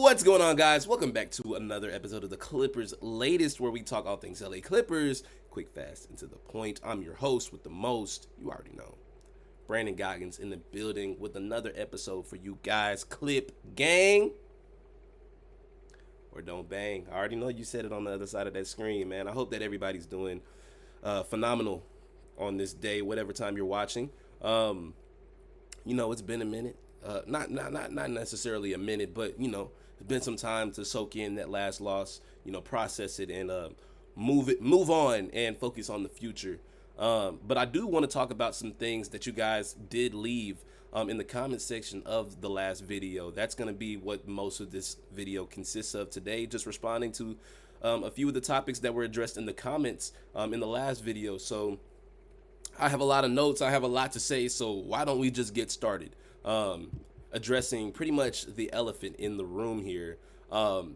What's going on, guys? Welcome back to another episode of the Clippers Latest, where we talk all things LA Clippers, quick, fast, and to the point. I'm your host with the most, you already know, Brandon Goggins in the building with another episode for you guys. Clip gang, or don't bang. I already know you said it on the other side of that screen, man. I hope that everybody's doing phenomenal on this day, whatever time you're watching. It's been a minute. Not necessarily a minute, but it's been some time to soak in that last loss, process it and move on and focus on the future. But I do want to talk about some things that you guys did leave in the comment section of the last video. That's going to be what most of this video consists of today, just responding to a few of the topics that were addressed in the comments in the last video. So I have a lot of notes. I have a lot to say. So why don't we just get started? Addressing pretty much the elephant in the room here.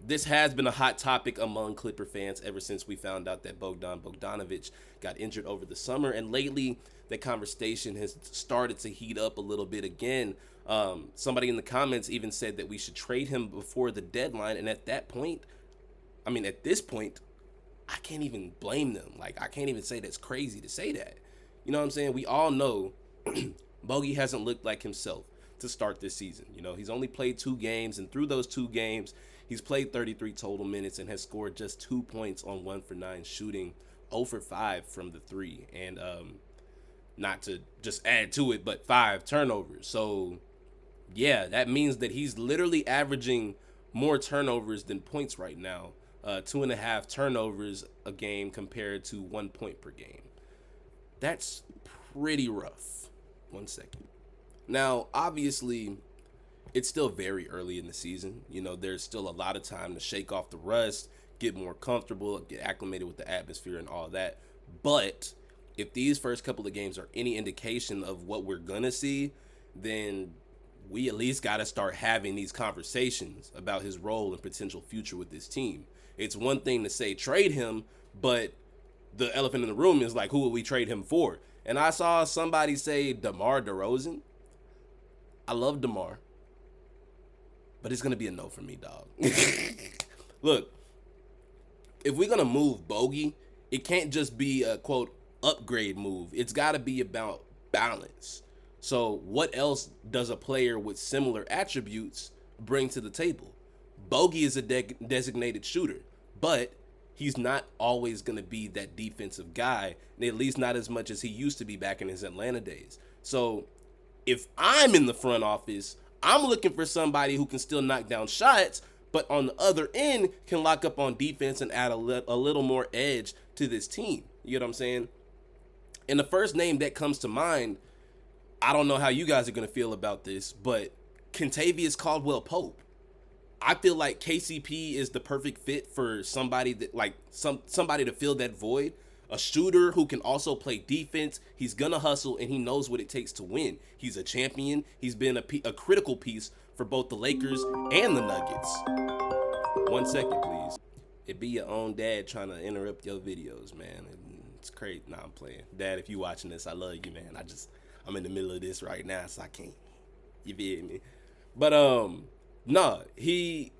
This has been a hot topic among Clipper fans ever since we found out that Bogdanovic got injured over the summer, and lately the conversation has started to heat up a little bit again. Somebody in the comments even said that we should trade him before the deadline, and at this point, I can't even blame them. Like, I can't even say that's crazy to say that. You know what I'm saying? We all know Bogey hasn't looked like himself to start this season. He's only played 2 games, and through those 2 games, he's played 33 total minutes and has scored just 2 points on 1 for 9 shooting, 0 for 5 from the 3, and not to just add to it, but 5 turnovers. So yeah, that means that he's literally averaging more turnovers than points right now. 2.5 turnovers a game compared to 1 point per game. That's pretty rough. 1 second. Now, obviously, it's still very early in the season. There's still a lot of time to shake off the rust, get more comfortable, get acclimated with the atmosphere and all that. But if these first couple of games are any indication of what we're going to see, then we at least got to start having these conversations about his role and potential future with this team. It's one thing to say trade him, but the elephant in the room is like, who will we trade him for? And I saw somebody say DeMar DeRozan. I love DeMar, but it's going to be a no for me, dog. Look, if we're going to move Bogey, it can't just be a, quote, upgrade move. It's got to be about balance. So what else does a player with similar attributes bring to the table? Bogey is a designated shooter, but he's not always going to be that defensive guy, and at least not as much as he used to be back in his Atlanta days. So if I'm in the front office, I'm looking for somebody who can still knock down shots, but on the other end can lock up on defense and add a little more edge to this team. You know what I'm saying? And the first name that comes to mind, I don't know how you guys are going to feel about this, but Kentavious Caldwell-Pope. I feel like KCP is the perfect fit for somebody that somebody to fill that void. A shooter who can also play defense. He's gonna hustle and he knows what it takes to win. He's a champion. He's been a critical piece for both the Lakers and the Nuggets. 1 second, please. It be your own dad trying to interrupt your videos, man. It's crazy. Nah, I'm playing. Dad, if you watching this, I love you, man. I'm in the middle of this right now, so I can't. You feel me? But he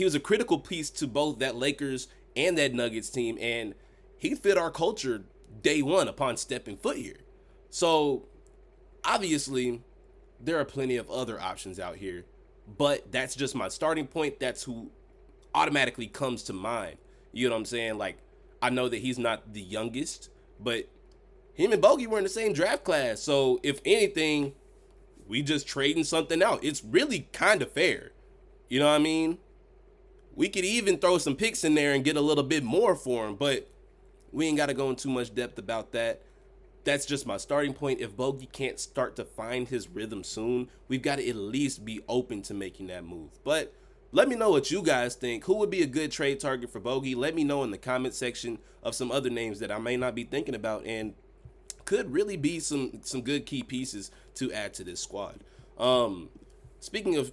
was a critical piece to both that Lakers and that Nuggets team, and he fit our culture day one upon stepping foot here. So obviously there are plenty of other options out here, but that's just my starting point. That's who automatically comes to mind. You know what I'm saying? Like, I know that he's not the youngest, but him and Bogey were in the same draft class. So if anything, we just trading something out. It's really kind of fair. You know what I mean? We could even throw some picks in there and get a little bit more for him, but we ain't got to go in too much depth about that. That's just my starting point. If Bogey can't start to find his rhythm soon, we've got to at least be open to making that move. But let me know what you guys think. Who would be a good trade target for Bogey? Let me know in the comment section of some other names that I may not be thinking about and could really be some good key pieces to add to this squad. Speaking of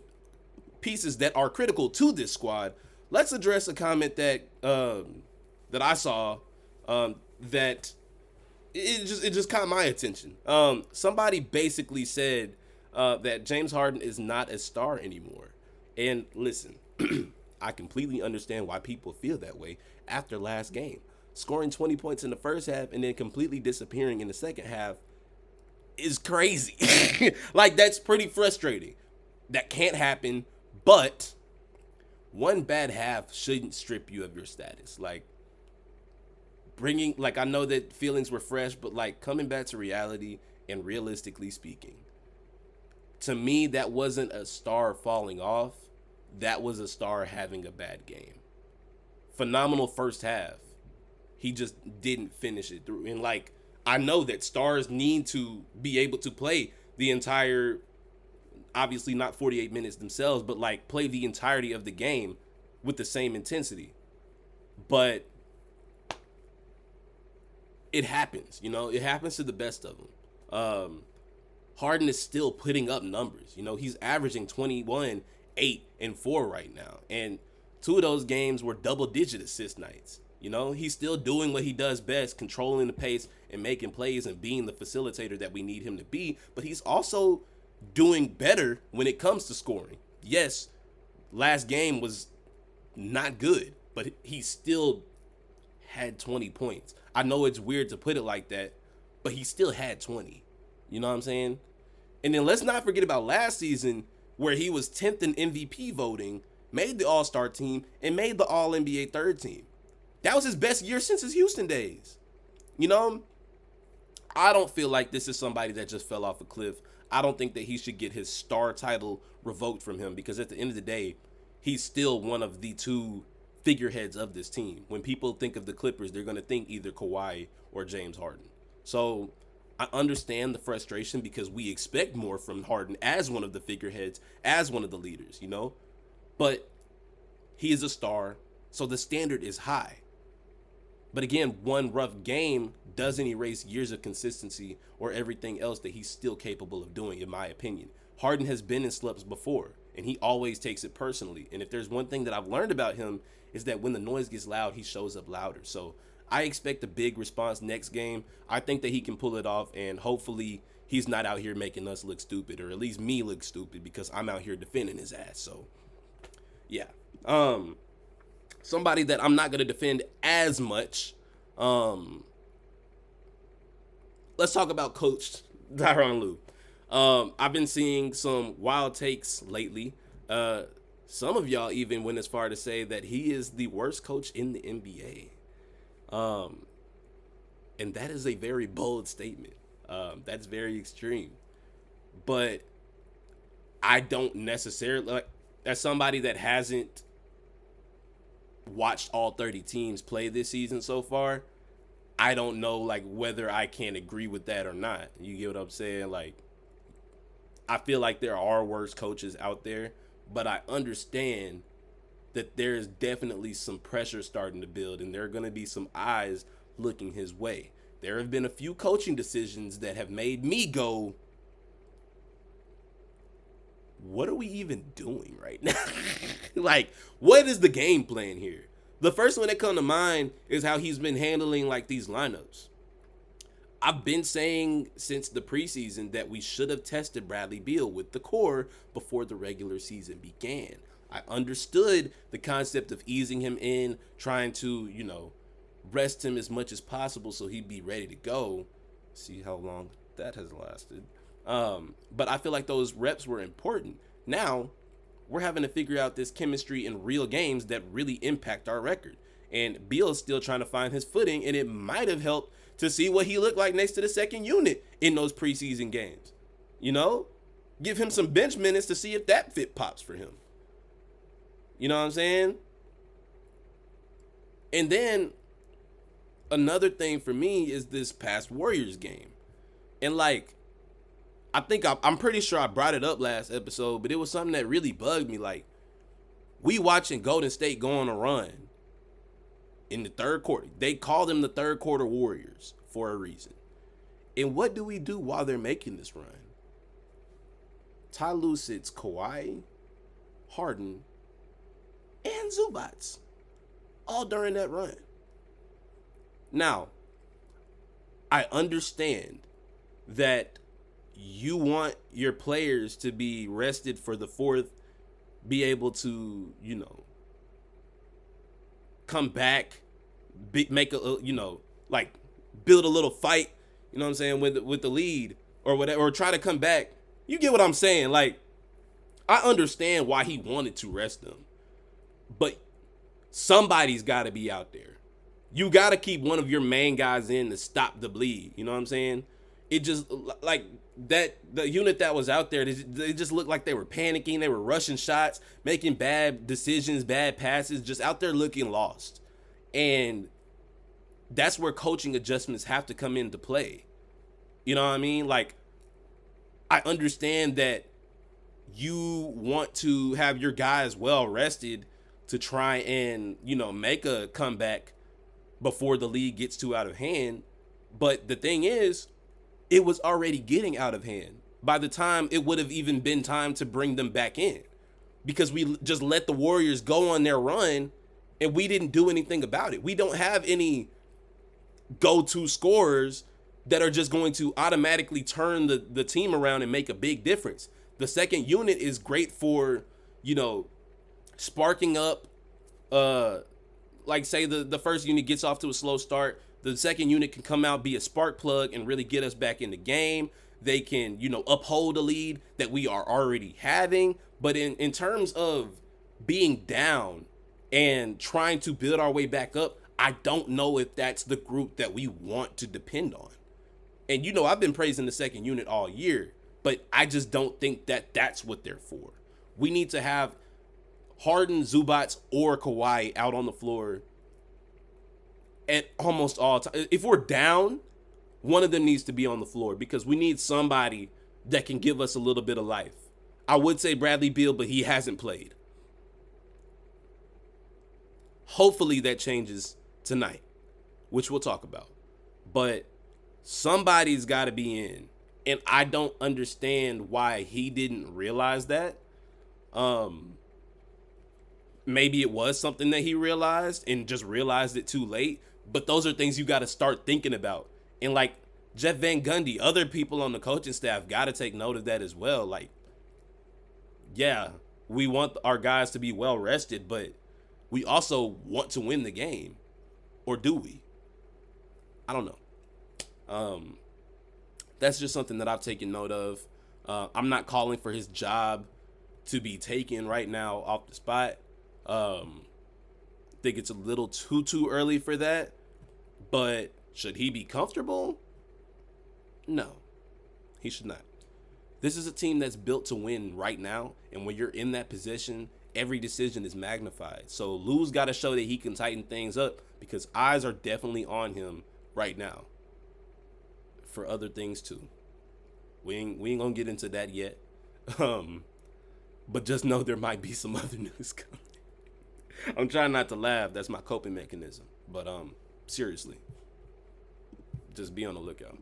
pieces that are critical to this squad, let's address a comment that I saw that it just caught my attention. Somebody basically said that James Harden is not a star anymore. And listen, I completely understand why people feel that way after last game. Scoring 20 points in the first half and then completely disappearing in the second half is crazy. Like, that's pretty frustrating. That can't happen, but one bad half shouldn't strip you of your status. Like, I know that feelings were fresh, but like coming back to reality and realistically speaking, to me, that wasn't a star falling off. That was a star having a bad game. Phenomenal first half. He just didn't finish it through. And like, I know that stars need to be able to play the entire, obviously not 48 minutes themselves, but like play the entirety of the game with the same intensity. But it happens, it happens to the best of them. Harden is still putting up numbers. He's averaging 21, 8, and 4 right now. And 2 of those games were double-digit assist nights. He's still doing what he does best, controlling the pace and making plays and being the facilitator that we need him to be. But he's also doing better when it comes to scoring. Yes, last game was not good, but he still had 20 points. I know it's weird to put it like that, but he still had 20. You know what I'm saying? And then let's not forget about last season where he was 10th in MVP voting, made the All-Star team, and made the All-NBA third team. That was his best year since his Houston days. I don't feel like this is somebody that just fell off a cliff. I don't think that he should get his star title revoked from him, because at the end of the day, he's still one of the 2 figureheads of this team. When people think of the Clippers, they're going to think either Kawhi or James Harden. So I understand the frustration because we expect more from Harden as one of the figureheads, as one of the leaders, But he is a star, so the standard is high. But again, one rough game doesn't erase years of consistency or everything else that he's still capable of doing, in my opinion. Harden has been in slumps before, and he always takes it personally. And if there's one thing that I've learned about him, is that when the noise gets loud, he shows up louder. So I expect a big response next game. I think that he can pull it off, and hopefully he's not out here making us look stupid, or at least me look stupid, because I'm out here defending his ass. So yeah. Somebody that I'm not going to defend as much. Let's talk about Coach Tyronn Lue. I've been seeing some wild takes lately. Some of y'all even went as far to say that he is the worst coach in the NBA. And that is a very bold statement. That's very extreme. But I don't necessarily, like, as somebody that hasn't watched all 30 teams play this season so far, I don't know like whether I can agree with that or not. You get what I'm saying? Like, I feel like there are worse coaches out there, but I understand that there is definitely some pressure starting to build, and there are going to be some eyes looking his way. There have been a few coaching decisions that have made me go, what are we even doing right now? Like, what is the game plan here? The first one that come to mind is how he's been handling like these lineups. I've been saying since the preseason that we should have tested Bradley Beal with the core before the regular season began. I understood the concept of easing him in, trying to, rest him as much as possible so he'd be ready to go. See how long that has lasted. But I feel like those reps were important. Now, we're having to figure out this chemistry in real games that really impact our record. And Beal is still trying to find his footing, and it might have helped to see what he looked like next to the second unit in those preseason games. Give him some bench minutes to see if that fit pops for him. You know what I'm saying? And then another thing for me is this past Warriors game. And like, I'm pretty sure I brought it up last episode, but it was something that really bugged me. Like, we watching Golden State go on a run in the third quarter. They call them the third quarter Warriors for a reason. And what do we do while they're making this run? Ty Lue sits Kawhi, Harden, and Zubats all during that run. Now, I understand that you want your players to be rested for the fourth be able to, come back, make a, like build a little fight, you know what I'm saying, with the lead or whatever, or try to come back. You get what I'm saying? Like, I understand why he wanted to rest them, but somebody's got to be out there. You got to keep one of your main guys in to stop the bleed. You know what I'm saying? It just, like, that the unit that was out there, they just looked like they were panicking. They were rushing shots, making bad decisions, bad passes, just out there looking lost. And that's where coaching adjustments have to come into play. You know what I mean? Like, I understand that you want to have your guys well rested to try and, make a comeback before the league gets too out of hand. But the thing is, it was already getting out of hand by the time it would have even been time to bring them back in, because we just let the Warriors go on their run and we didn't do anything about it. We don't have any go-to scorers that are just going to automatically turn the team around and make a big difference. The second unit is great for, sparking up, like say the first unit gets off to a slow start. The second unit can come out, be a spark plug, and really get us back in the game. They can, uphold a lead that we are already having. But in terms of being down and trying to build our way back up, I don't know if that's the group that we want to depend on. And, I've been praising the second unit all year, but I just don't think that that's what they're for. We need to have Harden, Zubats, or Kawhi out on the floor at almost all times. If we're down, one of them needs to be on the floor, because we need somebody that can give us a little bit of life. I would say Bradley Beal, but he hasn't played. Hopefully that changes tonight, which we'll talk about. But somebody's got to be in, and I don't understand why he didn't realize that. Maybe it was something that he realized and just realized it too late. But those are things you got to start thinking about. And like Jeff Van Gundy, other people on the coaching staff got to take note of that as well. Like, yeah, we want our guys to be well rested, but we also want to win the game. Or do we? I don't know. That's just something that I've taken note of. I'm not calling for his job to be taken right now off the spot. Think it's a little too early for that, but should he be comfortable? No, he should not. This is a team that's built to win right now, and when you're in that position, every decision is magnified. So Lou's got to show that he can tighten things up, because eyes are definitely on him right now for other things too. We ain't gonna get into that yet, but just know there might be some other news coming. I'm trying not to laugh. That's my coping mechanism. But seriously, just be on the lookout.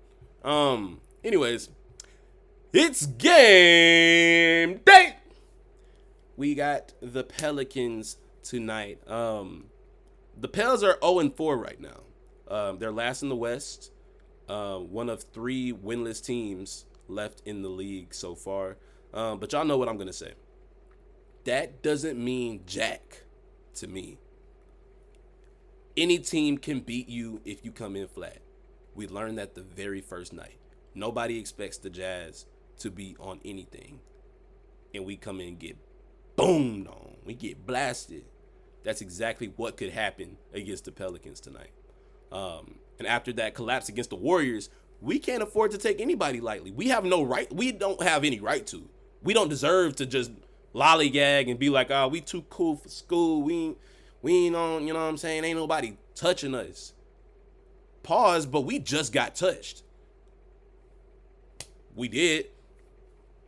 Anyways, it's game day. We got the Pelicans tonight. The Pels are 0-4 right now. They're last in the West. One of 3 winless teams left in the league so far. But y'all know what I'm gonna say. That doesn't mean jack to me. Any team can beat you if you come in flat. We learned that the very first night. Nobody expects the Jazz to be on anything, and we come in and get boomed on. We get blasted. That's exactly what could happen against the Pelicans tonight. And after that collapse against the Warriors, we can't afford to take anybody lightly. We have no right. We don't have any right to. We don't deserve to just lollygag and be like, oh, we too cool for school. We ain't on, you know what I'm saying? Ain't nobody touching us. Pause, but we just got touched. We did.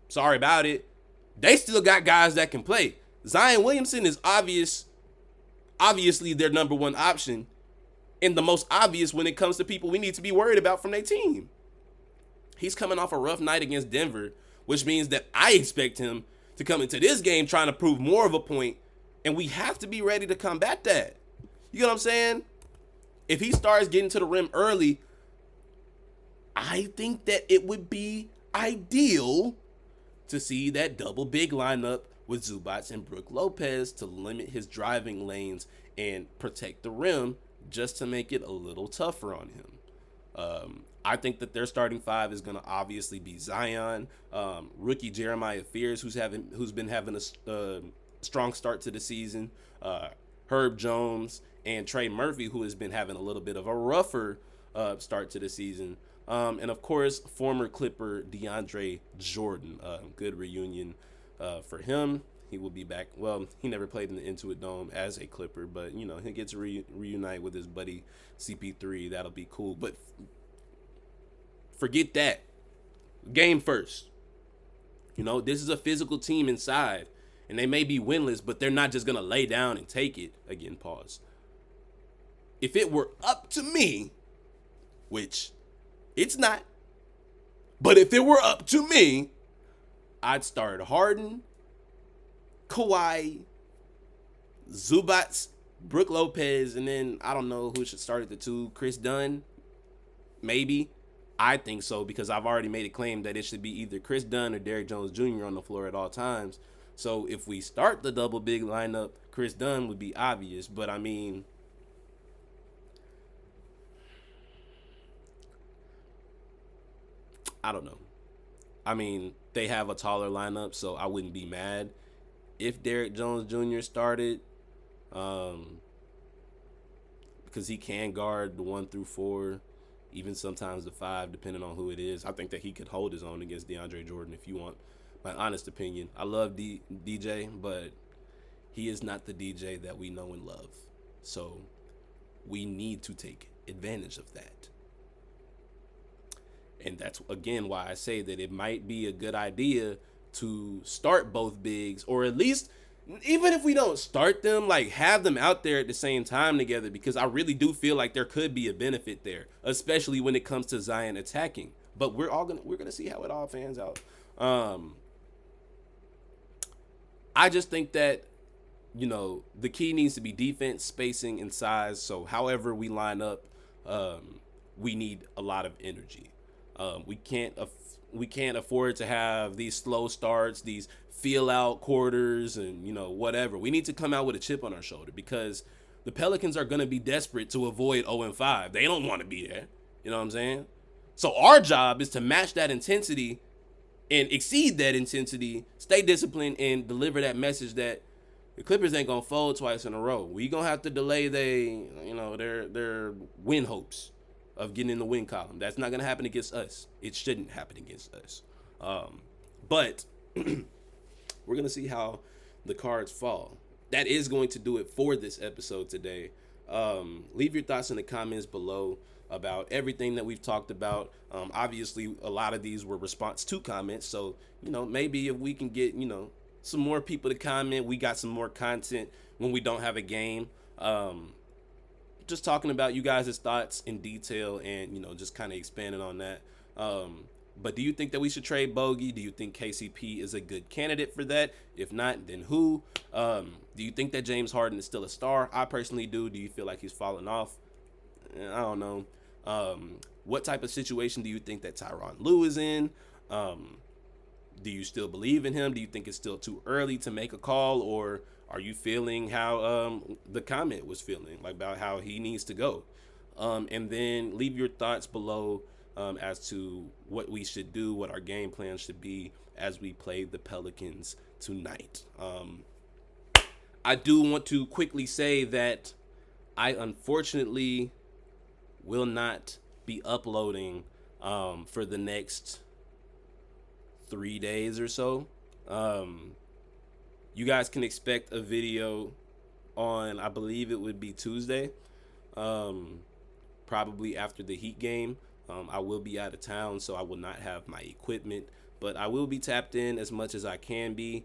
Sorry about it. They still got guys that can play. Zion Williamson is obviously their number one option, and the most obvious when it comes to people we need to be worried about from their team. He's coming off a rough night against Denver, which means that I expect him to come into this game trying to prove more of a point, and we have to be ready to combat that. You know what I'm saying? If he starts getting to the rim early, I think that it would be ideal to see that double big lineup with Zubats and Brook Lopez to limit his driving lanes and protect the rim, just to make it a little tougher on him. I think that their starting five is going to obviously be Zion, rookie Jeremiah Fears, who's been having a strong start to the season, Herb Jones, and Trey Murphy, who has been having a little bit of a rougher start to the season. And of course, former Clipper DeAndre Jordan. Good reunion for him. He will be back. Well, he never played in the Intuit Dome as a Clipper, but he gets to reunite with his buddy CP3. That'll be cool. But forget that. Game first. This is a physical team inside, and they may be winless, but they're not just gonna lay down and take it. Again, pause. If it were up to me, which it's not, but if it were up to me, I'd start Harden, Kawhi, Zubats, Brook Lopez, and then I don't know who should start at the two. Chris Dunn, maybe. I think so, because I've already made a claim that it should be either Chris Dunn or Derrick Jones Jr. on the floor at all times. So if we start the double big lineup, Chris Dunn would be obvious. But I mean, I don't know. I mean, they have a taller lineup, so I wouldn't be mad if Derrick Jones Jr. started, because he can guard the 1 through 4, even sometimes the 5, depending on who it is. I think that he could hold his own against DeAndre Jordan, if you want my honest opinion. I love DJ, but he is not the DJ that we know and love. So we need to take advantage of that. And that's, again, why I say that it might be a good idea to start both bigs, or at least, even if we don't start them, like, have them out there at the same time together, because I really do feel like there could be a benefit there, especially when it comes to Zion attacking. But we're gonna see how it all fans out. I just think that, the key needs to be defense, spacing, and size. So however we line up, we need a lot of energy. We can't afford to have these slow starts, these feel out quarters, and whatever. We need to come out with a chip on our shoulder, because the Pelicans are going to be desperate to avoid 0-5. They don't want to be there. You know what I'm saying? So our job is to match that intensity and exceed that intensity, stay disciplined, and deliver that message that the Clippers ain't going to fold twice in a row. We going to have to delay their win hopes of getting in the win column. That's not going to happen against us. It shouldn't happen against us. But we're going to see how the cards fall. That is going to do it for this episode today. Leave your thoughts in the comments below about everything that we've talked about. Obviously, a lot of these were response to comments. So, maybe if we can get, some more people to comment, we got some more content when we don't have a game. Just talking about you guys' thoughts in detail, and just kind of expanding on that. But do you think that we should trade Bogey? Do you think KCP is a good candidate for that? If not, then who? Do you think that James Harden is still a star? I personally do. Do you feel like he's fallen off? I don't know. What type of situation do you think that Tyronn Lue is in? Do you still believe in him? Do you think it's still too early to make a call, or are you feeling how the comment was feeling, like about how he needs to go? And then leave your thoughts below as to what we should do, what our game plan should be as we play the Pelicans tonight. I do want to quickly say that I unfortunately will not be uploading for the next 3 days or so. You guys can expect a video on, I believe it would be Tuesday, probably after the Heat game. I will be out of town, so I will not have my equipment, but I will be tapped in as much as I can be.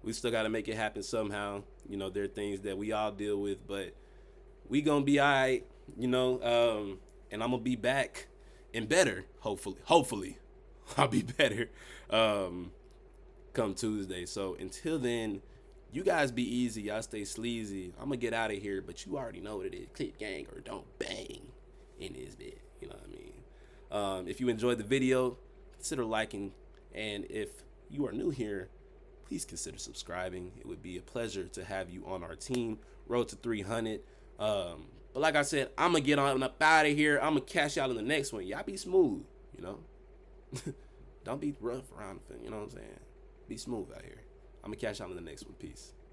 We still got to make it happen somehow. There are things that we all deal with, but we gonna be all right, and I'm gonna be back and better, hopefully. I'll be better come Tuesday. So until then, you guys be easy. Y'all stay sleazy. I'm going to get out of here, but you already know what it is. Click gang or don't bang in this bit. You know what I mean? If you enjoyed the video, consider liking. And if you are new here, please consider subscribing. It would be a pleasure to have you on our team. Road to 300. But like I said, I'm going to get on up out of here. I'm going to catch y'all in the next one. Y'all be smooth, you know. Don't be rough around the thing, you know what I'm saying? Be smooth out here. I'm going to catch y'all in the next one. Peace.